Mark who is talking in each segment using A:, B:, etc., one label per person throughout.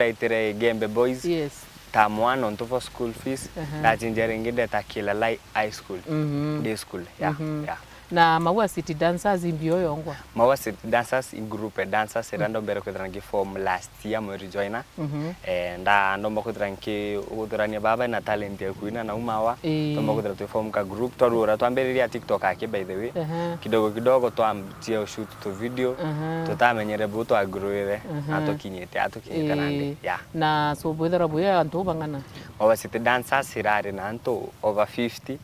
A: Itire Gembe Boys.
B: Yes.
A: Term 1 on top of school fees. That injeringide takila like high school. Day school. Yeah. Yeah.
B: Na Maua City Dancers imbio yongwa.
A: Maua City Dancers in group dancers rando mbere kwitrangi form last year mo rejoina. Nda ndomba kwitrangi uthurania baba na talent ya kuina na umawa. Ndomba kwitrangi form ka group twarura twambiriria TikTok ake by the way. Kidogo kidogo twamtia shoot to video. Tutamenyere buto agroire atokinyete nande. Yeah.
B: Na so bwethera buya antu bangana.
A: Maua City Dancers irari na antu over 50.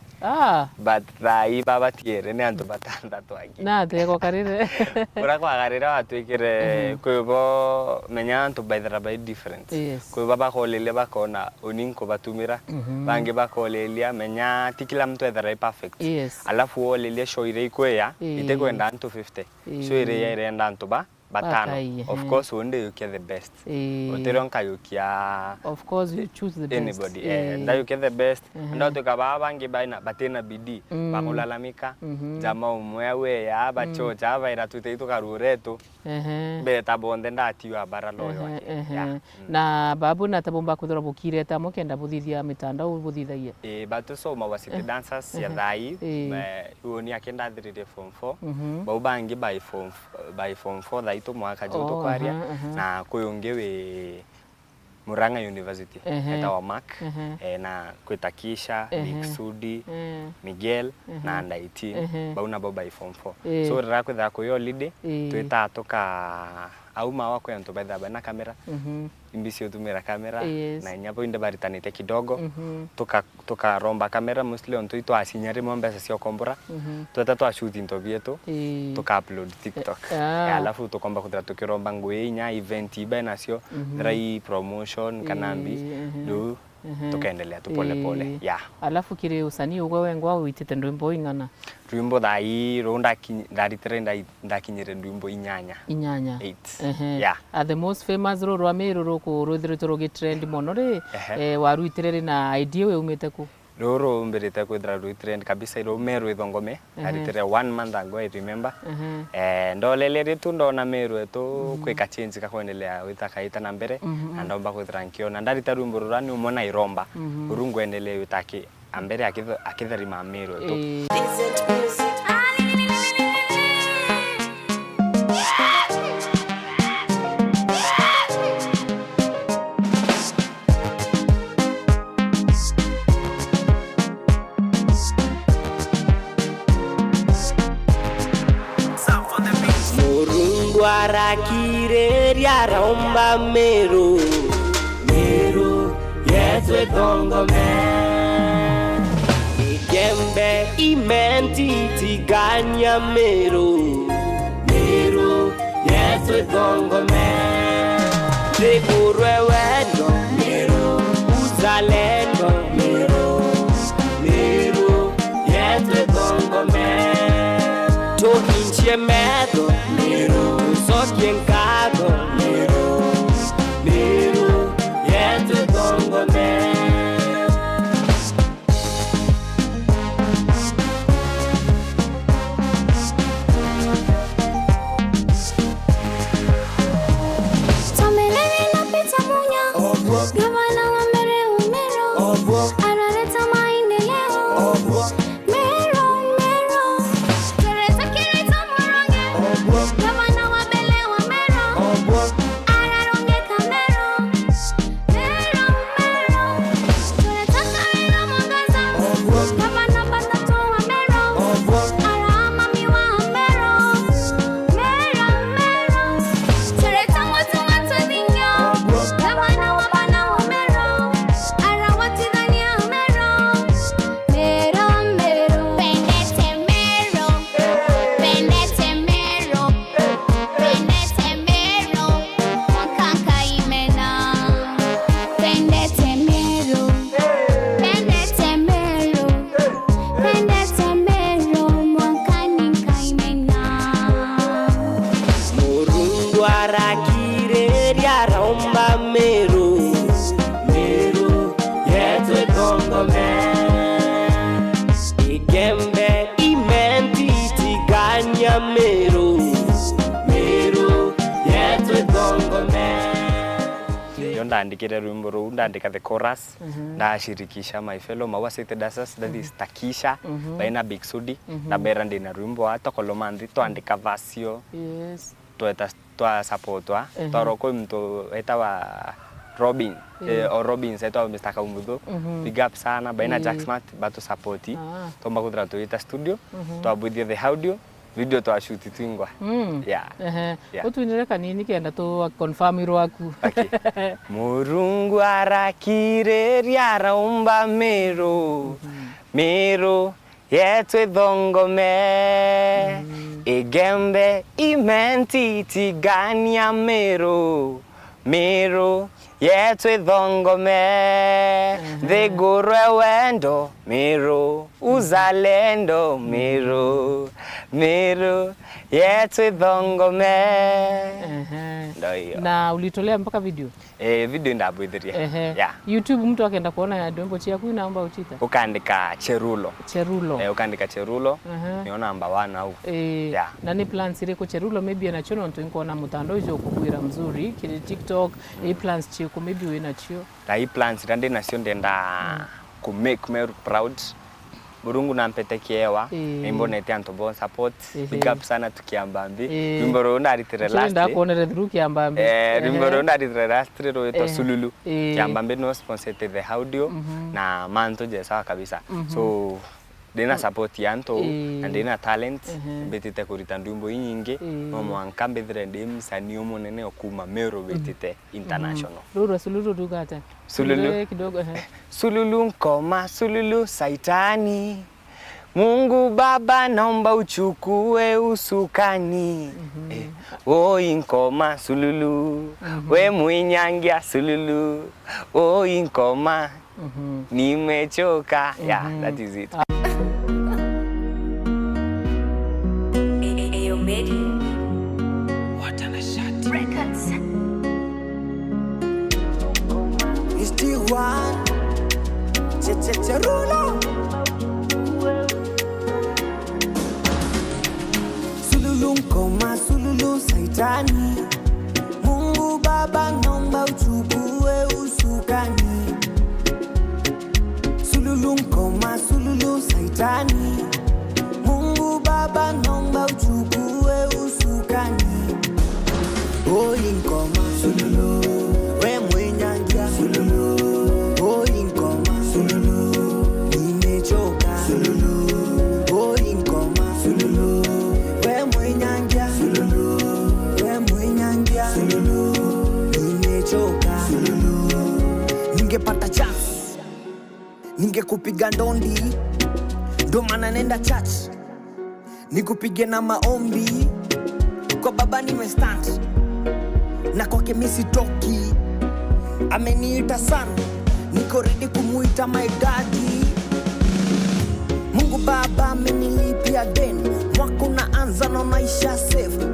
B: But
A: rai baba tiere ne antu batanda twagi.
B: Na tego karire.
A: Ura kwa karire watu ikire kuibo menya antu baithera by different. Kuibo bakolele bakona oninko batumira. Bangi bakolelia menya tikila mtu ethera perfect. Alafu olele show ire ikweya iteko enda antu 50. Show ire ire enda antu batano. Of course one day you get the best. Oteronka yukia.
B: Of course you choose the best.
A: Anybody. And you get the best. Ndo tukaba bangi baina batena bidii. Bakulalamika. Jama umwewe ya bachocha abaira tuteito karureto. Beta bonde ndati wa baraloyo. Na babu na tabomba kuthora bukire ta mukenda buthithia mitanda ubuthithaie. Batu so Maua City Dancers ya thai. Uoni akenda 3 form 4. Bau bangi by form 4 ito mwaka joto kwaria na kuyongewe Murang'a University eta wa Mark na kwetakisha Niksudi Miguel na under 18 bauna baba by form 4 so rira kwetha ko yo lead tweta toka auma wako yanto baitha bana kamera imbisio tumira kamera na nyapo inde baritanite kidogo toka romba kamera mostly onto ito asinyare mombesa sio kombora tweta to shoot into vieto toka upload TikTok alafu tokomba kutra tukiromba ngwe nya event iba nasio rai promotion kanambi do tukaendelea tu pole pole
B: alafu kire usanii ugwe wengwa uitite ndwimbo ingana
A: ndwimbo thai ronda ndaritere ndakinyire ndwimbo inyanya 8
B: the most famous ro rwamero roko ruthirito rogi trend mono ri waruitirere na idea we umete ku
A: roro mbirite kwithira trend kabisa iro meru ithongome ndaritere 1 month ago I remember ndolele ritu ndona meru eto kwika change kakuendelea witakaita na mbere ndomba kwithira nkiona ndarita rwimbo rurani umona iromba urungu endelee witaki ambere akitharima meru eto
C: Arakireria romba meru yetwe dongome Gembe imenti tiganya meru yetwe dongome Dekurwe wendo uzalendo meru yetwe dongome To inche medo quien cago Miru yetu dongome
D: Tomelele na pita munya Gavana wa mere umero Arareta maendeleo Mero Kereta kireta morange
A: ndaandikire rwimbo ruu ndaandika the chorus ndashirikisha my fellow Maua City Dancers that is Takisha baina Big Sudi na bera ndina rwimbo wa tokolomanthi twandika vasio twa supportwa toroko mtu etawa Robin o Robin etawa Mr. Kaumuthu big up sana baina Jack Smart batu supporti tomba kudra tuita studio twabuthie the audio video to shoot twingwa
B: utuinire kanini kenda to confirm iro aku
A: Murungu arakireria raumba mero yetu ithongome igembe imenti tigania mero yetu ithongome thigurwe wendo mero uzalendo mero yetu ithongome.
B: Na ulitolea mpaka video?
A: Video ndabwithiria.
B: YouTube mtu akaenda kuona ya Dombo Chiaku naomba uchita.
A: Ukaandika Cherulo. Ukaandika Cherulo. Niona namba 1 au.
B: Na ni plans iriko Cherulo maybe na chono ntu nko na mutando izo kukwira mzuri kile TikTok plans chiko maybe we na chio.
A: Na plans ndende na sio ndenda ku make me proud. Murungu nampetekiewa imbo nete antobo support big up sana tukiambambi Rimboro ndaritire last
B: nda kuonere through kiambambi
A: Rimboro ndaritire last ro eto Sululu kiambambi no sponsored the audio na manto je sawa kabisa so dena support yanto and dena talent betite kurita ndumbo nyingi no mwankambe thire ndim sani omonene okuma Mero betite international
B: ruro Sululu dugata
A: Sululu
B: kidogo
A: Sululu nkoma Sululu saitani Mungu Baba naomba uchukue usukani oi nkoma Sululu we muinyangia Sululu oi nkoma nimechoka that is it.
C: Cherulo Sululu nkoma Sululu saitani Mungu Baba naomba uchukue usukani Sululu nkoma Sululu saitani Mungu Baba naomba uchukue usukani oi nkoma Sululu we mwenyangia Sululu oi nkoma Sululu nimechoka Sululu oi nkoma Sululu we mwenyangia Sululu we mwenyangia Sululu nimechoka Sululu ningepata chance ningekupiga ndondi ndo maana nenda church nikupige na maombi kwa Baba nimestand na kwake mimi sitoki ameniita sana niko ready kumuita my daddy Mungu Baba amenilipia deni mwaka unaanza na maisha safe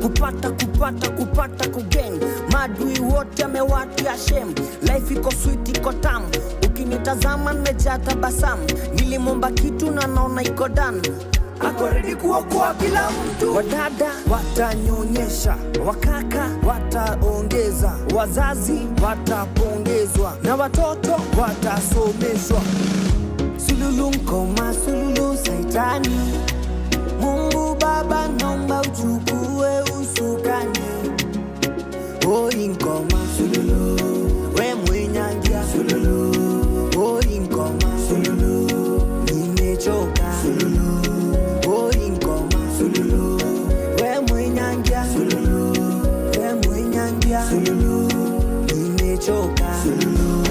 C: kupata kugain madui wote amewatia shame life iko sweet iko tamu ukinitazama nimejaa tabasamu nilimomba kitu na naona iko done ako ready kuokoa kila mtu wadada watanyonyesha wakaka wataongeza wazazi watapongezwa na watoto watasomeshwa Sululu nkoma Sululu saitani Mungu Baba naomba uchukue usukani oi nkoma Sululu we mwenyangia Sululu oi nkoma Sululu nimechoka Sululu oi nkoma Sululu we mwenyangia Sululu we mwenyangia Sululu nimechoka Sululu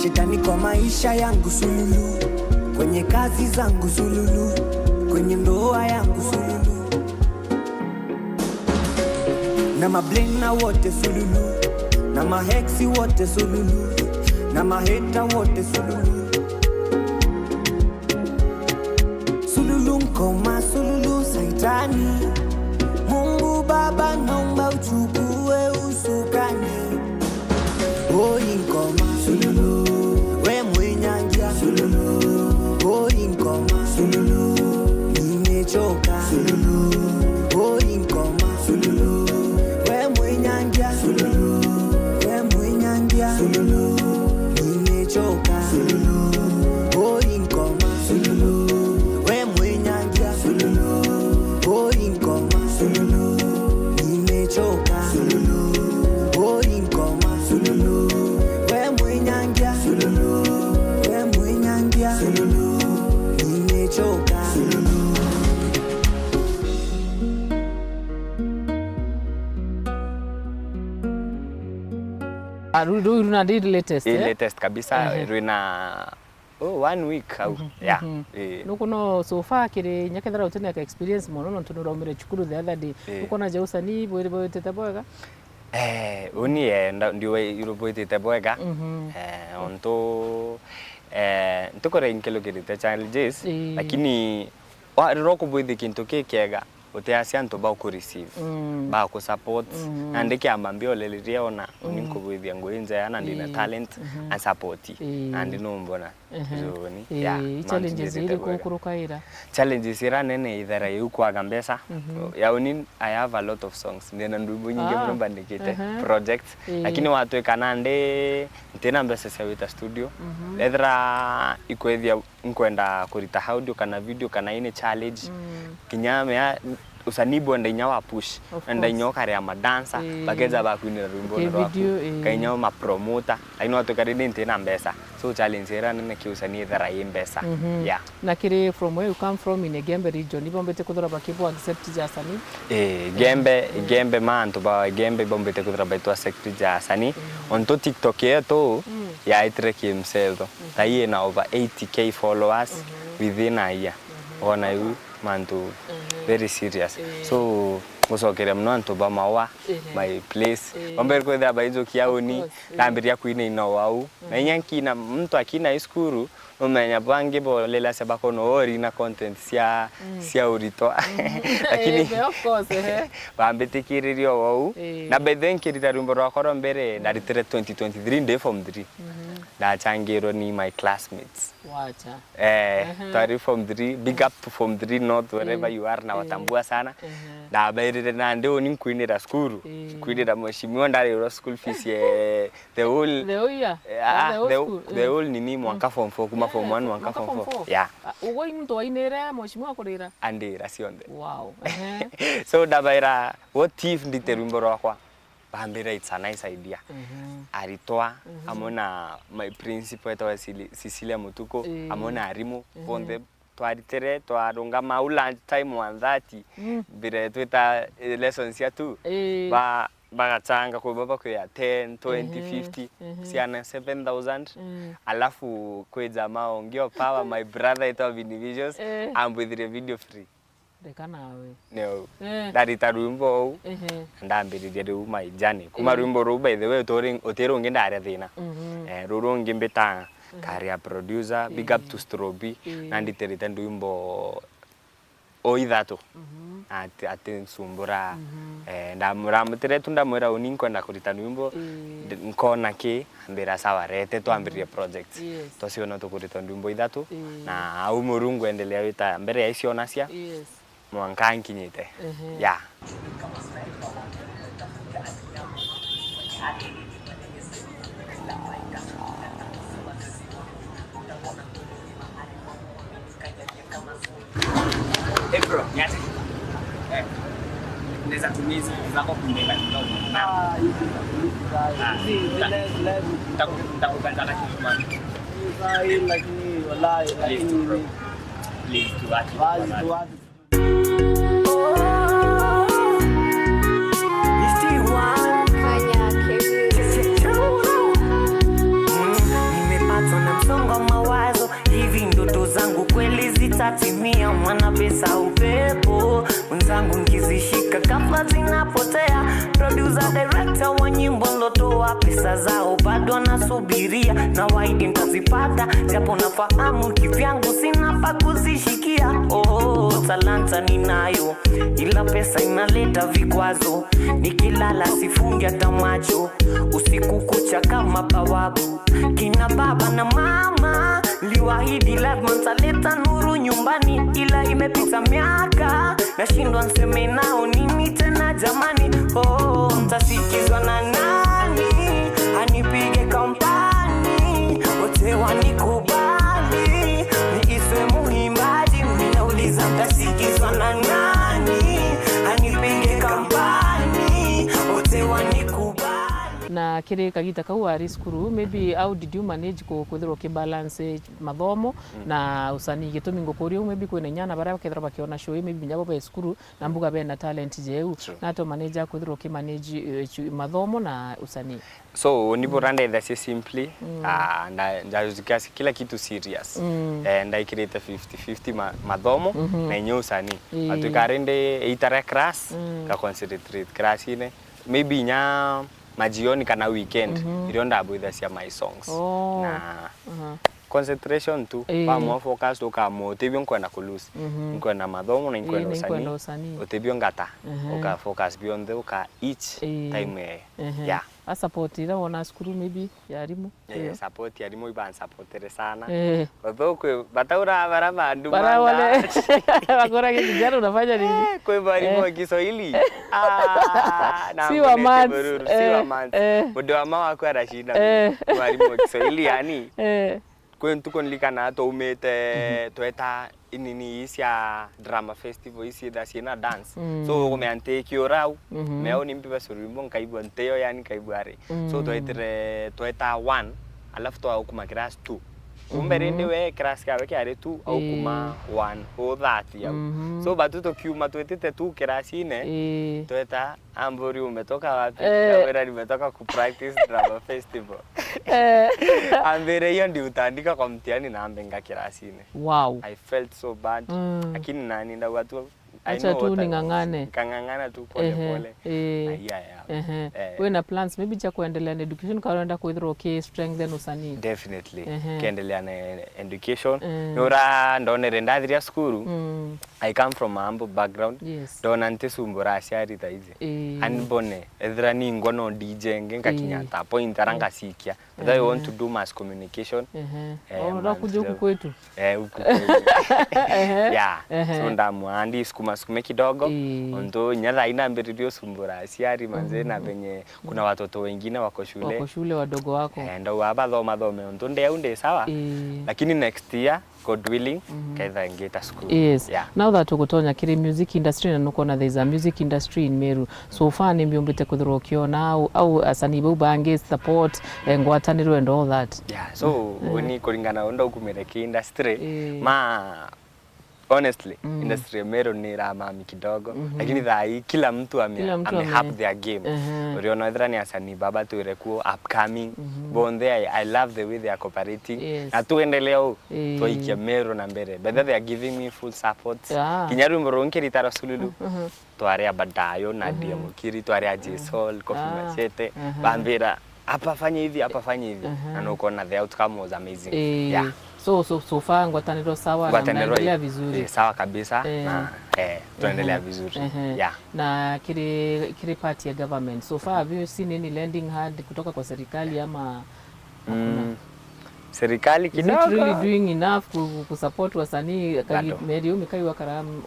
C: Shetani kwa maisha yangu Sululu kwenye kazi zangu Sululu kwenye ndoa yangu Sululu na mablena wote Sululu na mahexi wote Sululu na maheta wote Sululu Sululu nkoma Sululu saitani Mungu Baba naomba uchukue usukani oi nkoma Sululu we mwenyangia Sululu oi nkoma Sululu
B: runa ndi latest
A: latest kabisa runa 1 week au
B: nukuno so far kire nyakethara utene ka experience mono ntunura umire chukuru the other day ukona jausa ni bwere tetaboga
A: uni ndio iroboite bwega onto ntukore inkelo kirite challenges lakini roko bwide kintu kekega uteasia nto ba ku receive ba ku support and ke amambio leliria ona uninko bwide ngo inza yana ndina talent and support and no mbona zoni
B: challenges ile kukurukaira
A: challenges ira nene idhara yuko agambesa ya unin I have a lot of songs ndena ndumbo nyingi mromba ndikite project lakini watu ekanande tena mbesa sawita studio edra ikwethia nkwenda kurita audio kana video kana ine challenge kinyame ya usanibo ndanya wa push ndanya kare ama dancer bageza ba kwinira rumbo ndo kainya ma promoter lakini watu karidi tena mbesa so challenge era nene ki usani dhara imbesa
B: na kire from where you come from in Gembe region ibombete kudura bakipo accept jasani
A: Gembe man to ba Gembe bombete kudura ba to accept jasani onto TikTok yeto ya itrek himself tai na over 80k followers within a year ona you man to very serious so musokere mno anto ba mawa my place omber ko da ba izo kiaoni tambiria kuine ino wau na nyanki na mtu akina iskuru umenya bange bo lela sebako no ori na content sia urito lakini
B: of course
A: bambetikiririo wau na bedhen kirita rumbo rokoro mbere na ritere 2023 day from 3 da changero ni my classmates
B: wacha
A: tari from 3 big up to from 3 north wherever you are na watambua sana da bairire na ndio ni kuinira skuru kuinira mheshimiwa ndari ro school fees the whole nini mwaka form 4 kuma form 1 mwaka form 4
B: ugo mtu wainera mheshimiwa kurira
A: andira sionde
B: wow
A: so da baira what if ndite rumbo rokwa bambira it's a nice idea aritoa amona my principal etawa Cecilia Mutuko amona arimu bonde twaritere twarunga maula time 130 bire twita lessons ya tu bagachanga kwa baba kwa 10 20 50 siana 7000 alafu kwa jamaa ongeo power my brother etawa Vinivisions I'm with the video free
B: dekanawe
A: no darita rumbo ndambiririe ru my journey kuma rumbo ru by the way otero ngenda ari thina ruru ngimbeta career producer big up to Strobi nandi terita ndumbo oithato ati sumbura ndamura mutere tunda mwera uninko na kurita ndumbo nkona ki ambira sawa rete twambirie projects tosiona to kurita ndumbo ithato na au murungu endelea wita mbere ya icio nacia mwanka nkinyite
E: bro nyati neza tumizi zako kumeka kidogo nitakupenda lakini man lakini wallahi please tuache
C: zangu kweli zitatimia mwana pesa upepo mwenzangu nikizishika ghafla zinapotea producer director wa nyimbo ndotoa pesa zao bado nasubiria na waidi nitazipata japo nafahamu kivyangu sina pa kuzishikia talanta ninayo ila pesa inaleta vikwazo nikilala sifungi hata macho usiku kucha kama bawabu kina baba na mama liwaahidi lazima nitaleta nuru nyumbani ila imepita miaka nashindwa niseme nao nini tena jamani mtasikizwa na nani anipige kampani wote wanikubali niiswe muhimbaji ninauliza mtasikizwa na nani anipige kampani wote wanikubali
B: na na kiri kagita kau ari skuru maybe how did you manage kuthirwo ki balance mathomo na usanii gitumi ngukurio maybe kwina nyana bara bakethira bakiona show maybe nyabo ba skuru na mbuga bena talent jeu na to manager kuthirwo ki manage mathomo na usanii.
A: So niboranda that's simply ndazikasi kila kitu serious and I create 50-50 mathomo na enye usanii atukarende itara class ka concentrate class ine maybe nya majioni kana weekend ilionda buithacia my songs na concentration tu pa mo focus to ka mo tebio nkwenda kulose nkwenda mathomo na nkwenda usanii otebio ngata oka focus beyond the oka each time yeah
B: a support ira wona skuru maybe yarimu
A: support yarimu iban supportere sana although kwe bataura bara bandu
B: bara wale bakora kijana unafanya nini
A: kwe bari mo Kiswahili
B: na si wa maths
A: si wa maths bodo ama wako arashinda bari mo Kiswahili yani kwentu konlikana to umete toeta inini isia drama festival isi da sina dance so umeante kiorau meo nimpi basurimo nkaibu nteo yani kaibuare so toeta 1 alafu to ukuma class 2 umberende we class ka weke are 2 au kuma 1 o that ya so batuto kiuma toetete 2 class ine toeta ambori umetoka wapi kamera nimetoka ku practice drama festival ambere hiyo ndio utaandika kwa mtihani na ambenga class ine.
B: Wow,
A: I felt so bad lakini nani ndio watu
B: acha tu ningangane
A: kangangana tu pole pole
B: wewe na plans maybe cha kuendelea na education kaenda kuithira okay strengthen usanii
A: definitely kuendelea na education nora ndonere ndathira skuru I come from a humble background ndona ntisumbura aciari taize anbone ethira ni ngono DJ ngenga kinyata point aranga sikia but I want to do mass communication
B: ora kujuku kwetu
A: huku yeah so ndamwandi skuma kidogo ndo nyadha ina mbiririo sumbura aciari manze na venye kuna watoto wengine wako shule
B: wadogo wako
A: ndo waba thome ndo ndeunde sawa lakini next year God willing kaitha ngeta school.
B: Yes. Now that ugutonya kiri music industry na nuko na there is a music industry in Meru so far ni mbiombite kuthirwo kiona au asanii bau bange support ngwataniro and all that
A: so woni kuringana ndo kumereke industry ma honestly industry Meru ni ramami kidogo lakini thai kila mtu ame have their game uriona ithra ni asanii baba tuirekuo upcoming bonde I love the way they are cooperating na tuendelea toikia Meru na mbere but they are giving me full support kinyaru mronkeri tarasululu twarea badayo na dia mukiri twarea Jesol Coffee Machete bambira hapa fanya hivi na nuko na the outcome was amazing
B: so far ngwataniro sawa na tunaendelea vizuri
A: sawa kabisa na tunaendelea vizuri
B: na kile part ya government so far have you seen any lending hand kutoka kwa serikali ama
A: serikali kidogo
B: really doing enough kusupport wasanii Meru mikaiwa karamu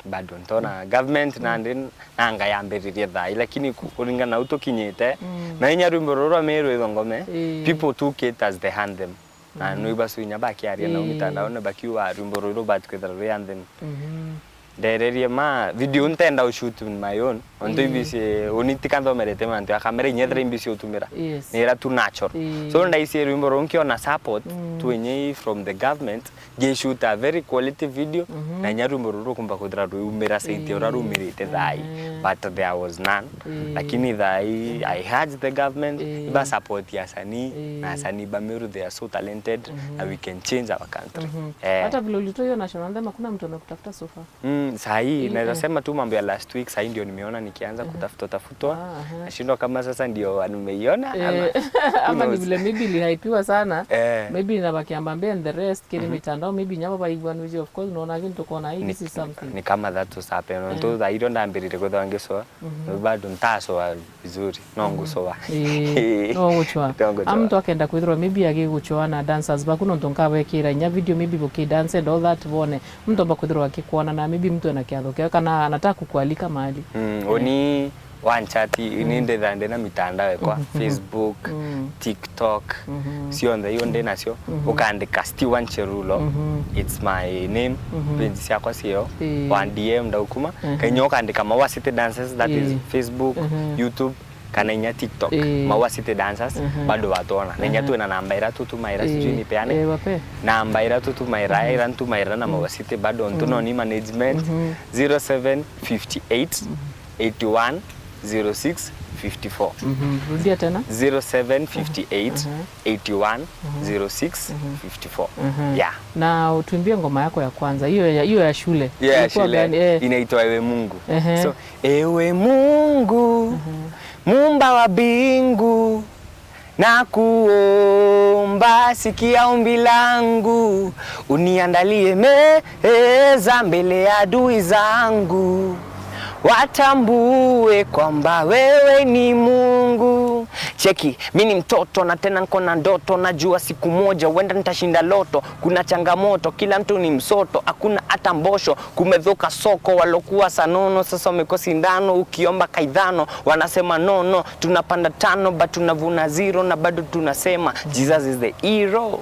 A: bado ntona government na nanga yambiririe thai lakini kuringana utokinyite na inyarumbo roro Meru ithongome people took it as they hand them na noiba suinya baki aria na mitandao na baki wa rumbo roro bat kwethara and then ndererie ma video ntenda ushoot in my own ondo ibise onitikando merete mantu kamera inyethra imbisi utumira nera tu natural so ndaisi rumbo ronkio na support tuenye from the government ge shoot a very quality video na nyarumbo roro kumba kuthra rumira saiti ora rumirite thai but there was none lakini thai I had the government ba support ya sanii na sanii ba Meru they are so talented and we can change our country
B: hata vile ulitoa national anthem kuna mtu amekutafuta so far
A: sahi naweza sema tu mambo ya last week sahi ndio nimeona nikianza kutafutwa nashindwa kama sasa ndio nimeiona
B: ama ni vile maybe lihypiwa sana maybe inabakiamba mbele and the rest kile mitandao maybe nyaba baigwan which of course naona vinto kona hii this is something
A: ni kama that was happen ndo I don't ambirire kwa ngeso bado ntaso vizuri nongusowa
B: no guchwa amto akenda kwithirwa maybe agiguchwa na dancers bakuno ntonkawe kira nya video maybe boki dance and all that bone mtu bakwithirwa akikuona na maybe mtu anakiathokea kana anataka kukualika mahali
A: oni one chat ininde thande na mitandao kwa Facebook TikTok sio hiyo ndio nasio ukaandika Steven Cherulo it's my name page yako sio one DM ndaukuma kanyo ukaandika Mawa City Dances that is Facebook YouTube kana inya TikTok Maua City Dancers bado watona na inya tu na namba ira tu tumaira sijui ni peane namba ira tu tumaira na Maua City bado ontuno ni management 0758 81 06 54.
B: Rudia tena
A: 0758 81 06 54. Yeah.
B: Na utuimbie ngoma yako ya kwanza hiyo ya shule.
A: Yeah, shule inaitwa Ewe Mungu. So Ewe Mungu Muumba wa mbingu na kuomba sikia ombi langu uniandalie meza mbele ya adui zangu watambue kwamba wewe ni Mungu. Cheki, mimi ni mtoto na tena niko na ndoto, najua siku moja wenda nitashinda loto. Kuna changamoto, kila mtu ni msoto, hakuna hata mbosho, kumedhoka soko, walokuwa sanono sasa wamekosa ndano, ukiomba kaidhano wanasema no, tunapanda 5 but tunavuna 0 na bado tunasema Jesus is the hero.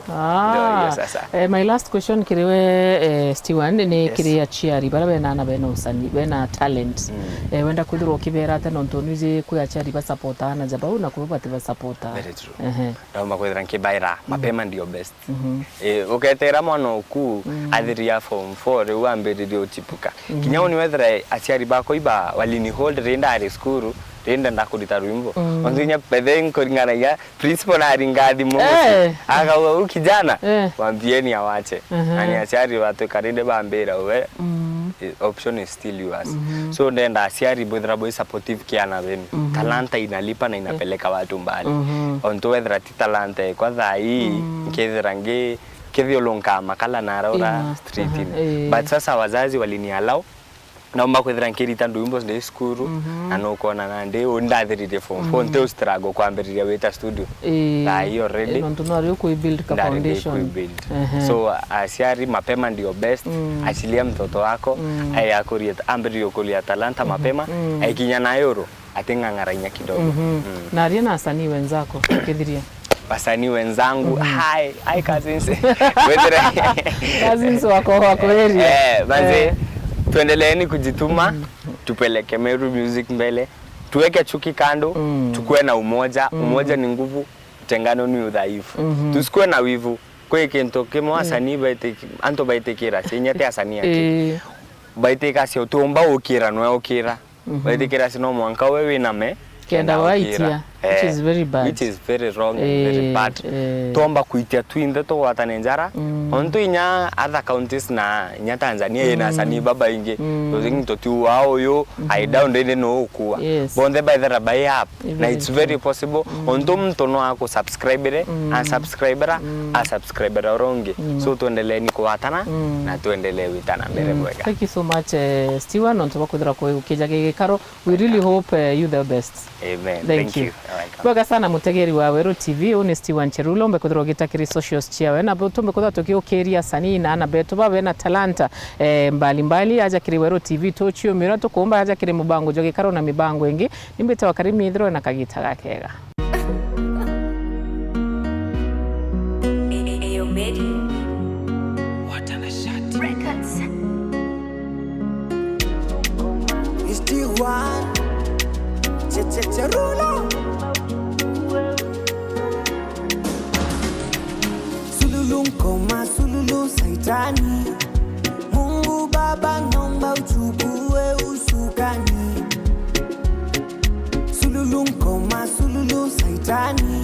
B: My last question kiriwe Stewan ni kiri achiari bara na bena usani bena talent wenda kudhuru kibera tena ontonize kuachari ba supporta na jabau na kuba tiba supporta.
A: Very true. Naomba kwethera nkibaira mapema ndio best. Uketera mwana oku athiria form 4 uambiririo tipuka. Kinyao ni wethera achiari bako iba walini hold renda ari skuru renda ndakurita rwimbo. Onzinya pedeng kuringana ya principal aringathi mungu. Aga ukijana waambieni awache. Ani achiari watu karinde bambira we. Option is still yours. So ndenda aciari bwethera boy supportive kiana beni. Talanta inalipa na inapeleka watu mbali. Onto wethera ti talanta kwa thai nkethera nge kethiolonka makala na raura street. But sasa wazazi waliniallow naomba kwethera nkirita ndwimbo nde skuru na nokona nande ondathirite form 4 nte struggle kwambiriria weta studio thai already
B: nontunari ku build ka foundation.
A: So aciari mapema ndio best. Achilia mtoto wako ayakuria ambirio kulia talanta mapema aikinya na euro atingang'aranya kidogo.
B: Na aria na wasanii wenzako ukithiria
A: wasanii wenzangu hi cousins
B: cousins wako area
A: basi tuendeleeni kujituma tupeleke Meru music mbele, tuweke chuki kando, tukue na umoja. Umoja ni nguvu, utengano ni udhaifu. Tusikue na wivu. Kwa kento kemo asani baite anto baite kira senyate asani yake baite kasi utomba ukira no ukira baite kira sino mwanka wewe na me
B: kenda waitia which is very bad,
A: which is very wrong and very bad. Tomba kuitia twinde to watanenjara onto inya other counties na nya Tanzania ina sani baba inge dozingi to tu wao yo I down dede no kuwa bonde by the rabai app na it's very possible onto mtono ako subscriber a subscriber oronge. So tuendelee kuwatana na tuendelee witana mbele mwega.
B: Thank you so much Stewan onto bakudra ko ukijage karo. We really hope you the best.
A: Amen.
B: Thank you. Bwaga sana mutegeri wa Weru TV une Stewan Cherulo mbekudro gitakiri socials chiawe na boto mbekudro tokio keria sani na beto babe na talanta mbali aja kiri Weru TV tochio mirato kuomba aja kiri mubango joge karo na mibango engi nimbeta wakarimi idro na kagita gakega.
C: Cherulo Sululu nkoma sululu saitani Mungu Baba naomba uchukue usukani Sululu nkoma sululu saitani